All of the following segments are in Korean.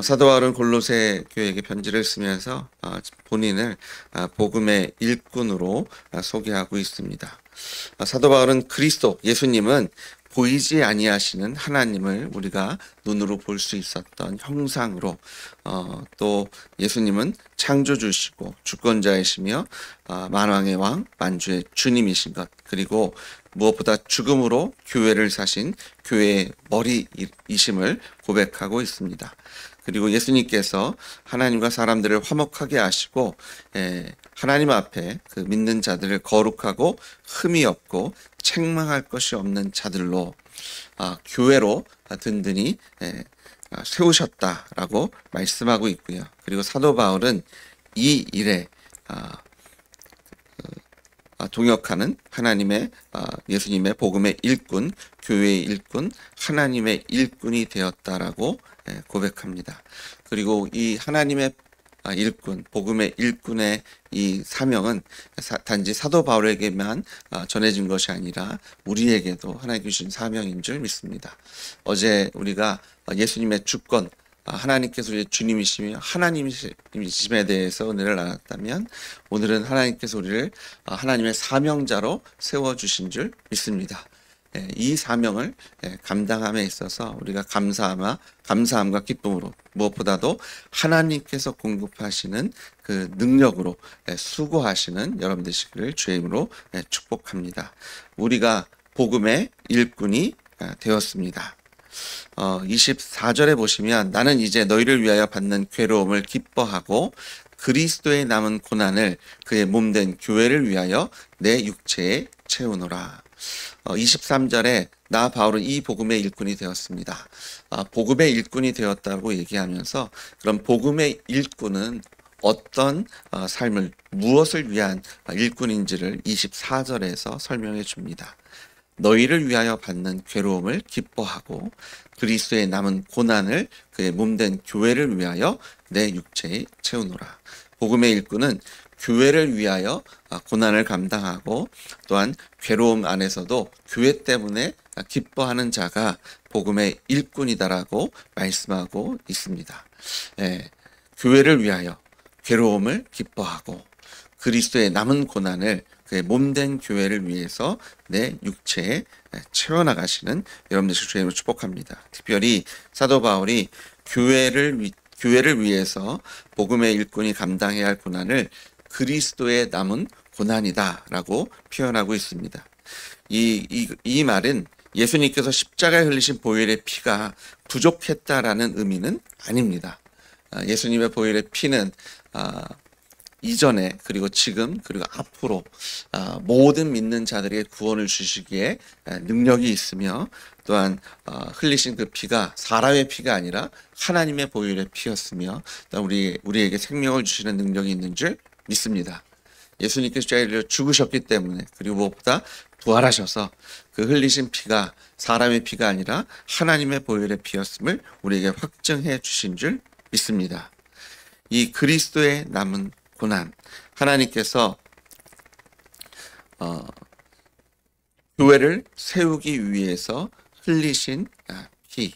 사도 바울은 골로새 교회에게 편지를 쓰면서 본인을 복음의 일꾼으로 소개하고 있습니다. 사도 바울은 그리스도 예수님은 보이지 아니하시는 하나님을 우리가 눈으로 볼 수 있었던 형상으로, 또 예수님은 창조주시고 주권자이시며 만왕의 왕 만주의 주님이신 것, 그리고 무엇보다 죽음으로 교회를 사신 교회의 머리이심을 고백하고 있습니다. 그리고 예수님께서 하나님과 사람들을 화목하게 하시고 하나님 앞에 그 믿는 자들을 거룩하고 흠이 없고 책망할 것이 없는 자들로 교회로 든든히 세우셨다라고 말씀하고 있고요. 그리고 사도 바울은 이 일에 동역하는 하나님의 예수님의 복음의 일꾼, 교회의 일꾼, 하나님의 일꾼이 되었다라고 고백합니다. 그리고 이 하나님의 일꾼, 복음의 일꾼의 이 사명은 단지 사도 바울에게만 전해진 것이 아니라 우리에게도 하나님께 주신 사명인 줄 믿습니다. 어제 우리가 예수님의 주권, 하나님께서 우리의 주님이시며 하나님이심에 대해서 은혜를 나눴다면, 오늘은 하나님께서 우리를 하나님의 사명자로 세워주신 줄 믿습니다. 이 사명을 감당함에 있어서 우리가 감사함과 기쁨으로, 무엇보다도 하나님께서 공급하시는 그 능력으로 수고하시는 여러분 되시기를 주의 이름으로 축복합니다. 우리가 복음의 일꾼이 되었습니다. 24절에 보시면, 나는 이제 너희를 위하여 받는 괴로움을 기뻐하고 그리스도의 남은 고난을 그의 몸된 교회를 위하여 내 육체에 채우노라. 23절에 나 바울은 이 복음의 일꾼이 되었습니다. 복음의 일꾼이 되었다고 얘기하면서, 그럼 복음의 일꾼은 어떤 삶을, 무엇을 위한 일꾼인지를 24절에서 설명해 줍니다. 너희를 위하여 받는 괴로움을 기뻐하고 그리스도의 남은 고난을 그의 몸된 교회를 위하여 내 육체에 채우노라. 복음의 일꾼은 교회를 위하여 고난을 감당하고, 또한 괴로움 안에서도 교회 때문에 기뻐하는 자가 복음의 일꾼이다라고 말씀하고 있습니다. 교회를 위하여 괴로움을 기뻐하고 그리스도의 남은 고난을 그의 몸된 교회를 위해서 내 육체에 채워나가시는 여러분들 주님을 축복합니다. 특별히 사도 바울이 교회를 위해서 복음의 일꾼이 감당해야 할 고난을 그리스도의 남은 고난이다라고 표현하고 있습니다. 이 말은 예수님께서 십자가에 흘리신 보혈의 피가 부족했다라는 의미는 아닙니다. 예수님의 보혈의 피는 이전에, 그리고 지금, 그리고 앞으로 모든 믿는 자들에게 구원을 주시기에 능력이 있으며, 또한 흘리신 그 피가 사람의 피가 아니라 하나님의 보혈의 피였으며, 우리에게 생명을 주시는 능력이 있는 줄 믿습니다. 예수님께서 십자가에 죽으셨기 때문에, 그리고 무엇보다 부활하셔서 그 흘리신 피가 사람의 피가 아니라 하나님의 보혈의 피였음을 우리에게 확증해 주신 줄 믿습니다. 이 그리스도의 남은 고난, 하나님께서 교회를 세우기 위해서 흘리신 피,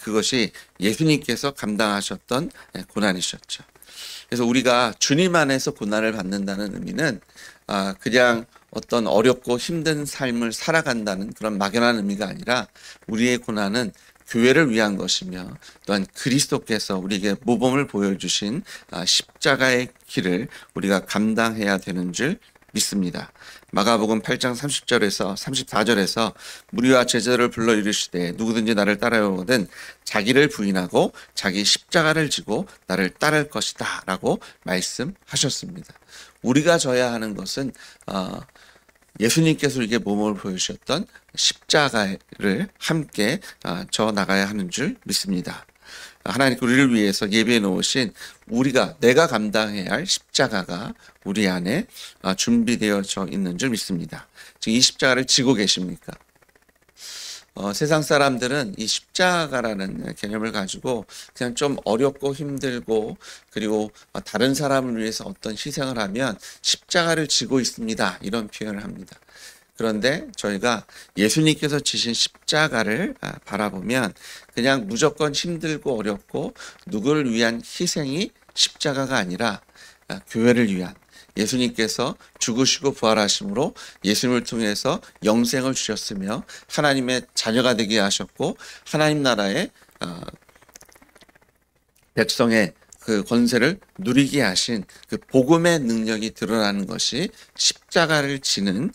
그것이 예수님께서 감당하셨던 고난이셨죠. 그래서 우리가 주님 안에서 고난을 받는다는 의미는 그냥 어떤 어렵고 힘든 삶을 살아간다는 그런 막연한 의미가 아니라, 우리의 고난은 교회를 위한 것이며, 또한 그리스도께서 우리에게 모범을 보여주신 십자가의 길을 우리가 감당해야 되는 줄 믿습니다. 마가복음 8장 30절에서 34절에서 무리와 제자들을 불러 이르시되 누구든지 나를 따라오거든 자기를 부인하고 자기 십자가를 지고 나를 따를 것이다 라고 말씀하셨습니다. 우리가 져야 하는 것은 예수님께서 우리에게 몸을 보여주셨던 십자가를 함께 져 나가야 하는 줄 믿습니다. 하나님께 우리를 위해서 예비해 놓으신 내가 감당해야 할 십자가가 우리 안에 준비되어져 있는 줄 믿습니다. 지금 이 십자가를 지고 계십니까? 세상 사람들은 이 십자가라는 개념을 가지고 그냥 좀 어렵고 힘들고, 그리고 다른 사람을 위해서 어떤 희생을 하면 십자가를 지고 있습니다, 이런 표현을 합니다. 그런데 저희가 예수님께서 지신 십자가를 바라보면 그냥 무조건 힘들고 어렵고 누구를 위한 희생이 십자가가 아니라 교회를 위한 예수님께서 죽으시고 부활하심으로 예수님을 통해서 영생을 주셨으며 하나님의 자녀가 되게 하셨고 하나님 나라의 백성의 그 권세를 누리게 하신 그 복음의 능력이 드러나는 것이 십자가를 지는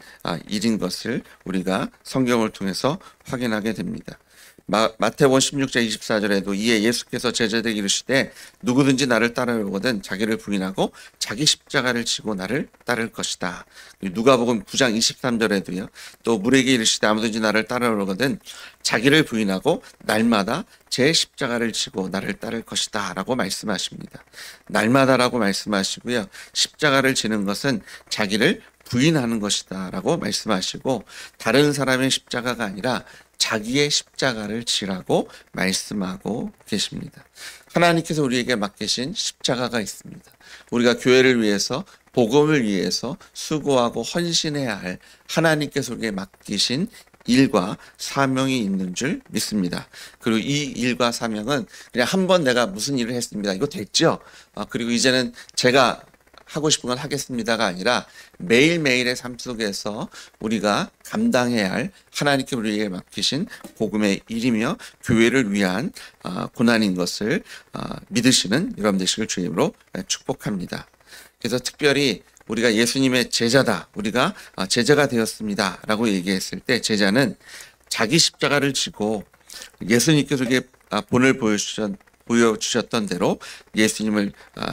일인 것을 우리가 성경을 통해서 확인하게 됩니다. 마태복음 16장 24절에도 이에 예수께서 제자들에게 이르시되 누구든지 나를 따르려거든 자기를 부인하고 자기 십자가를 지고 나를 따를 것이다. 누가복음 9장 23절에도요. 또 물에게 이르시되 아무든지 나를 따르려거든 자기를 부인하고 날마다 제 십자가를 지고 나를 따를 것이다 라고 말씀하십니다. 날마다라고 말씀하시고요. 십자가를 지는 것은 자기를 부인하는 것이다 라고 말씀하시고 다른 사람의 십자가가 아니라 자기의 십자가를 지라고 말씀하고 계십니다. 하나님께서 우리에게 맡기신 십자가가 있습니다. 우리가 교회를 위해서 복음을 위해서 수고하고 헌신해야 할 하나님께서 우리에게 맡기신 일과 사명이 있는 줄 믿습니다. 그리고 이 일과 사명은 그냥 한 번 내가 무슨 일을 했습니다. 이거 됐죠? 그리고 이제는 제가 하고 싶은 건 하겠습니다가 아니라 매일매일의 삶 속에서 우리가 감당해야 할 하나님께 우리에게 맡기신 복음의 일이며 교회를 위한 고난인 것을 믿으시는 여러분 되시길 주의 이름으로 축복합니다. 그래서 특별히 우리가 예수님의 제자다, 우리가 제자가 되었습니다 라고 얘기했을 때 제자는 자기 십자가를 지고 예수님께서 우리에게 본을 보여주셨던 대로 예수님을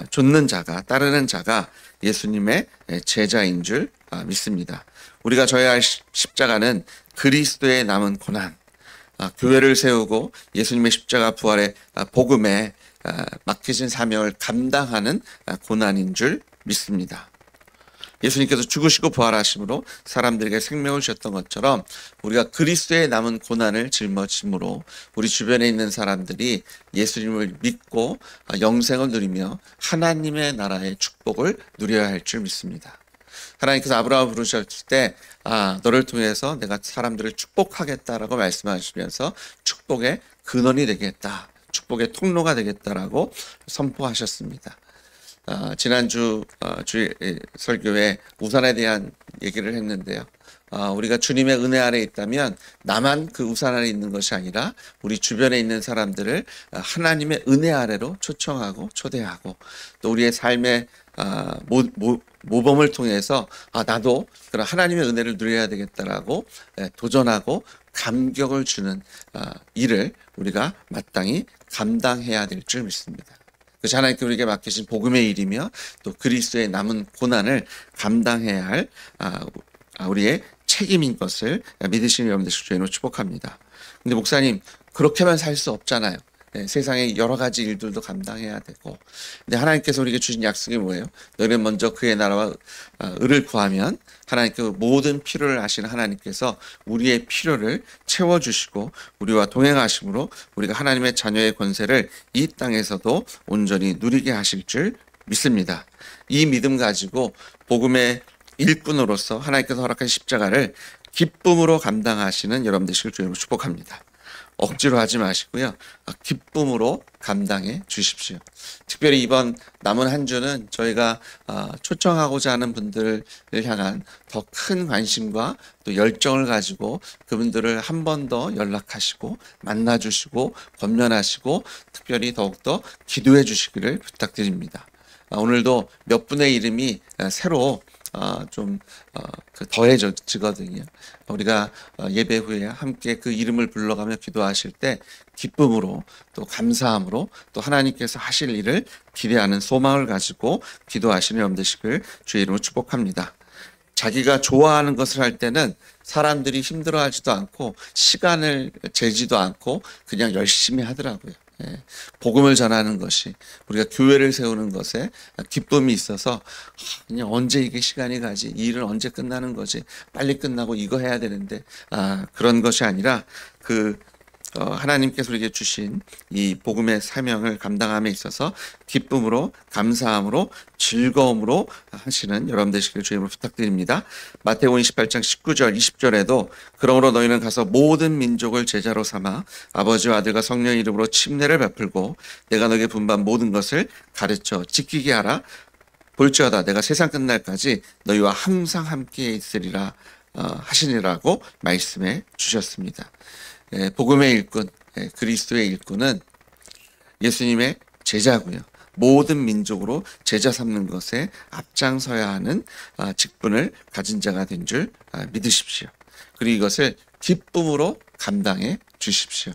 좇는 자가, 따르는 자가 예수님의 제자인 줄 믿습니다. 우리가 져야 할 십자가는 그리스도의 남은 고난, 교회를 세우고 예수님의 십자가 부활의 복음에 맡기신 사명을 감당하는 고난인 줄 믿습니다. 예수님께서 죽으시고 부활하심으로 사람들에게 생명을 주셨던 것처럼 우리가 그리스도의 남은 고난을 짊어짐으로 우리 주변에 있는 사람들이 예수님을 믿고 영생을 누리며 하나님의 나라의 축복을 누려야 할 줄 믿습니다. 하나님께서 아브라함을 부르셨을 때 너를 통해서 내가 사람들을 축복하겠다라고 말씀하시면서 축복의 근원이 되겠다, 축복의 통로가 되겠다라고 선포하셨습니다. 지난주 설교에 우산에 대한 얘기를 했는데요. 우리가 주님의 은혜 아래 있다면 나만 그 우산 아래 있는 것이 아니라 우리 주변에 있는 사람들을 하나님의 은혜 아래로 초청하고 초대하고 또 우리의 삶의 모범을 통해서 나도 그런 하나님의 은혜를 누려야 되겠다라고 도전하고 감격을 주는 일을 우리가 마땅히 감당해야 될 줄 믿습니다. 그래서 하나님께 우리에게 맡기신 복음의 일이며 또 그리스도의 남은 고난을 감당해야 할 우리의 책임인 것을 믿으시는 여러분들 주님으로 축복합니다. 근데 목사님 그렇게만 살 수 없잖아요. 세상에 여러 가지 일들도 감당해야 되고, 근데 하나님께서 우리에게 주신 약속이 뭐예요? 너희는 먼저 그의 나라와 의를 구하면 하나님께 모든 필요를 아시는 하나님께서 우리의 필요를 채워주시고 우리와 동행하심으로 우리가 하나님의 자녀의 권세를 이 땅에서도 온전히 누리게 하실 줄 믿습니다. 이 믿음 가지고 복음의 일꾼으로서 하나님께서 허락한 십자가를 기쁨으로 감당하시는 여러분 되시길 주님으로 축복합니다. 억지로 하지 마시고요. 기쁨으로 감당해 주십시오. 특별히 이번 남은 한 주는 저희가 초청하고자 하는 분들을 향한 더 큰 관심과 또 열정을 가지고 그분들을 한 번 더 연락하시고 만나주시고 권면하시고 특별히 더욱더 기도해 주시기를 부탁드립니다. 오늘도 몇 분의 이름이 새로 더해지거든요. 우리가 예배 후에 함께 그 이름을 불러가며 기도하실 때 기쁨으로 또 감사함으로 또 하나님께서 하실 일을 기대하는 소망을 가지고 기도하시는 여러분 되시길 주의 이름으로 축복합니다. 자기가 좋아하는 것을 할 때는 사람들이 힘들어하지도 않고 시간을 재지도 않고 그냥 열심히 하더라고요. 복음을 전하는 것이 우리가 교회를 세우는 것에 기쁨이 있어서 그냥 언제 이게 시간이 가지, 이 일은 언제 끝나는 거지, 빨리 끝나고 이거 해야 되는데 그런 것이 아니라 그 하나님께서 우리에게 주신 이 복음의 사명을 감당함에 있어서 기쁨으로, 감사함으로, 즐거움으로 하시는 여러분 되시길 주님으로 부탁드립니다. 마태복음 28장 19절 20절에도 그러므로 너희는 가서 모든 민족을 제자로 삼아 아버지와 아들과 성령의 이름으로 침례를 베풀고 내가 너에게 분반 모든 것을 가르쳐 지키게 하라. 볼지어다 내가 세상 끝날까지 너희와 항상 함께 있으리라 하시니라고 말씀해 주셨습니다. 복음의 일꾼, 그리스도의 일꾼은 예수님의 제자고요. 모든 민족으로 제자 삼는 것에 앞장서야 하는 직분을 가진 자가 된 줄 믿으십시오. 그리고 이것을 기쁨으로 감당해 주십시오.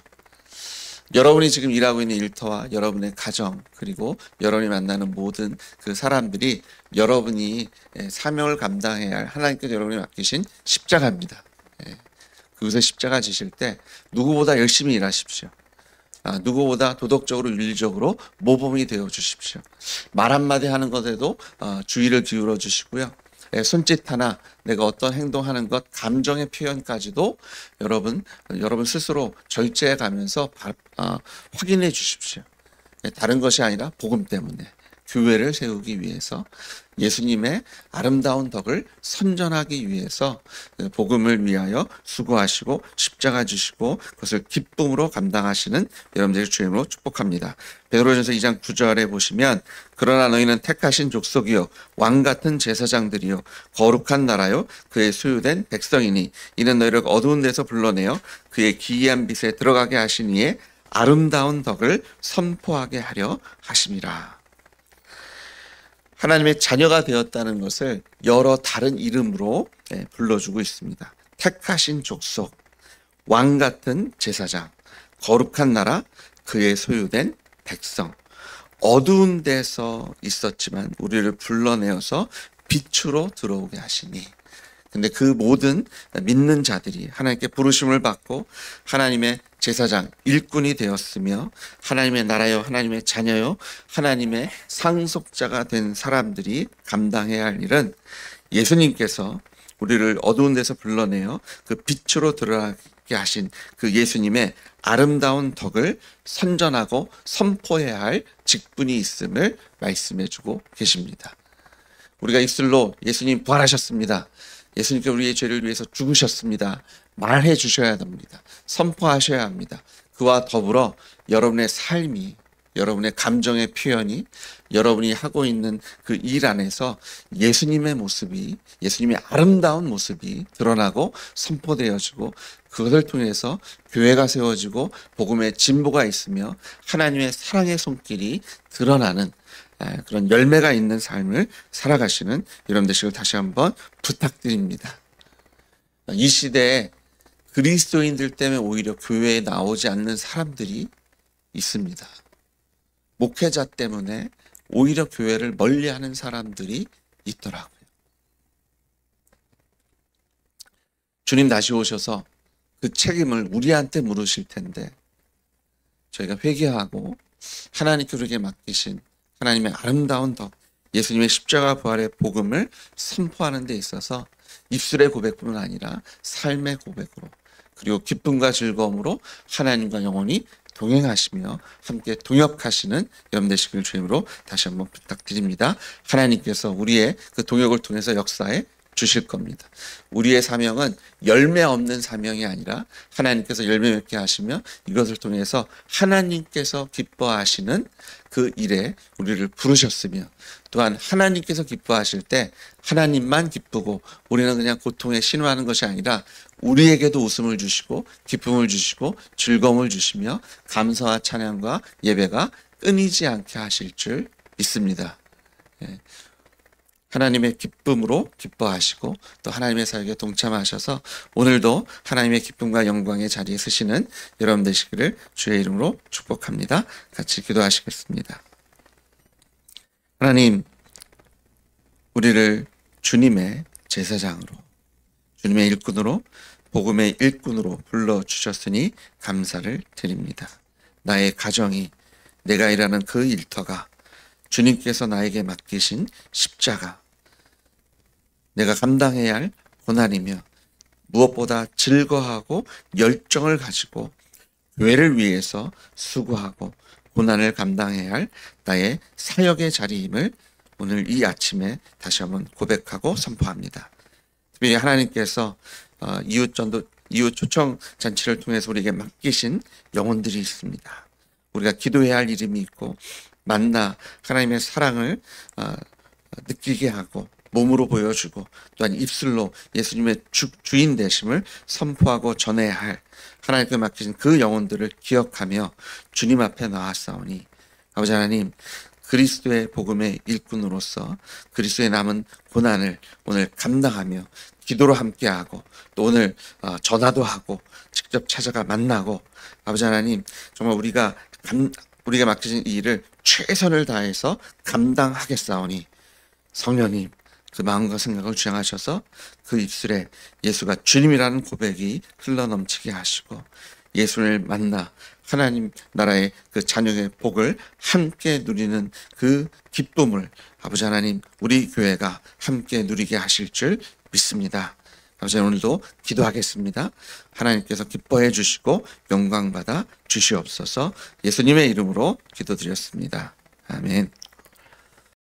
여러분이 지금 일하고 있는 일터와 여러분의 가정 그리고 여러분이 만나는 모든 그 사람들이 여러분이 사명을 감당해야 할 하나님께서 여러분이 맡기신 십자가입니다. 그것에 십자가 지실 때 누구보다 열심히 일하십시오. 누구보다 도덕적으로 윤리적으로 모범이 되어 주십시오. 말 한마디 하는 것에도 주의를 기울여 주시고요. 손짓 하나, 내가 어떤 행동하는 것, 감정의 표현까지도 여러분 스스로 절제해 가면서 확인해 주십시오. 다른 것이 아니라 복음 때문에 교회를 세우기 위해서 예수님의 아름다운 덕을 선전하기 위해서 복음을 위하여 수고하시고 십자가 지시고 그것을 기쁨으로 감당하시는 여러분들의 주임으로 축복합니다. 베드로전서 2장 9절에 보시면 그러나 너희는 택하신 족속이요 왕 같은 제사장들이요 거룩한 나라요 그의 소유된 백성이니 이는 너희를 어두운 데서 불러내어 그의 기이한 빛에 들어가게 하신 이의 아름다운 덕을 선포하게 하려 하심이라. 하나님의 자녀가 되었다는 것을 여러 다른 이름으로 불러주고 있습니다. 택하신 족속, 왕 같은 제사장, 거룩한 나라, 그의 소유된 백성. 어두운 데서 있었지만 우리를 불러내어서 빛으로 들어오게 하시니. 근데 그 모든 믿는 자들이 하나님께 부르심을 받고 하나님의 제사장, 일꾼이 되었으며 하나님의 나라요, 하나님의 자녀요, 하나님의 상속자가 된 사람들이 감당해야 할 일은 예수님께서 우리를 어두운 데서 불러내어 그 빛으로 들어가게 하신 그 예수님의 아름다운 덕을 선전하고 선포해야 할 직분이 있음을 말씀해주고 계십니다. 우리가 입술로 예수님 부활하셨습니다. 예수님께 우리의 죄를 위해서 죽으셨습니다. 말해 주셔야 됩니다. 선포하셔야 합니다. 그와 더불어 여러분의 삶이, 여러분의 감정의 표현이, 여러분이 하고 있는 그 일 안에서 예수님의 모습이, 예수님의 아름다운 모습이 드러나고 선포되어지고 그것을 통해서 교회가 세워지고 복음의 진보가 있으며 하나님의 사랑의 손길이 드러나는 그런 열매가 있는 삶을 살아가시는 여러분 되시길 다시 한번 부탁드립니다. 이 시대에 그리스도인들 때문에 오히려 교회에 나오지 않는 사람들이 있습니다. 목회자 때문에 오히려 교회를 멀리하는 사람들이 있더라고요. 주님 다시 오셔서 그 책임을 우리한테 물으실 텐데 저희가 회개하고 하나님께 우리에게 맡기신 하나님의 아름다운 덕, 예수님의 십자가 부활의 복음을 선포하는 데 있어서 입술의 고백뿐만 아니라 삶의 고백으로 그리고 기쁨과 즐거움으로 하나님과 영원히 동행하시며 함께 동역하시는 여러분 되시길 주님으로 다시 한번 부탁드립니다. 하나님께서 우리의 그 동역을 통해서 역사에 주실 겁니다. 우리의 사명은 열매 없는 사명이 아니라 하나님께서 열매 맺게 하시며 이것을 통해서 하나님께서 기뻐하시는 그 일에 우리를 부르셨으며 또한 하나님께서 기뻐하실 때 하나님만 기쁘고 우리는 그냥 고통에 신호하는 것이 아니라 우리에게도 웃음을 주시고 기쁨을 주시고 즐거움을 주시며 감사와 찬양과 예배가 끊이지 않게 하실 줄 믿습니다. 하나님의 기쁨으로 기뻐하시고 또 하나님의 사역에 동참하셔서 오늘도 하나님의 기쁨과 영광의 자리에 서시는 여러분 되시기를 주의 이름으로 축복합니다. 같이 기도하시겠습니다. 하나님, 우리를 주님의 제사장으로, 주님의 일꾼으로, 복음의 일꾼으로 불러주셨으니 감사를 드립니다. 나의 가정이, 내가 일하는 그 일터가 주님께서 나에게 맡기신 십자가, 내가 감당해야 할 고난이며 무엇보다 즐거워하고 열정을 가지고 교회를 위해서 수고하고 고난을 감당해야 할 나의 사역의 자리임을 오늘 이 아침에 다시 한번 고백하고 선포합니다. 특별히 하나님께서 이웃 초청 잔치를 통해서 우리에게 맡기신 영혼들이 있습니다. 우리가 기도해야 할 이름이 있고 만나 하나님의 사랑을 느끼게 하고 몸으로 보여주고 또한 입술로 예수님의 주인 되심을 선포하고 전해야 할 하나님께 맡기신 그 영혼들을 기억하며 주님 앞에 나아싸우니 아버지 하나님, 그리스도의 복음의 일꾼으로서 그리스도의 남은 고난을 오늘 감당하며 기도로 함께하고 또 오늘 전화도 하고 직접 찾아가 만나고 아버지 하나님, 정말 우리가 맡겨진 이 일을 최선을 다해서 감당하겠사오니 성령님 그 마음과 생각을 주장하셔서 그 입술에 예수가 주님이라는 고백이 흘러넘치게 하시고 예수를 만나 하나님 나라의 그 자녀의 복을 함께 누리는 그 기쁨을 아버지 하나님 우리 교회가 함께 누리게 하실 줄 믿습니다. 아버지 오늘도 기도하겠습니다. 하나님께서 기뻐해 주시고 영광 받아 주시옵소서. 예수님의 이름으로 기도드렸습니다. 아멘.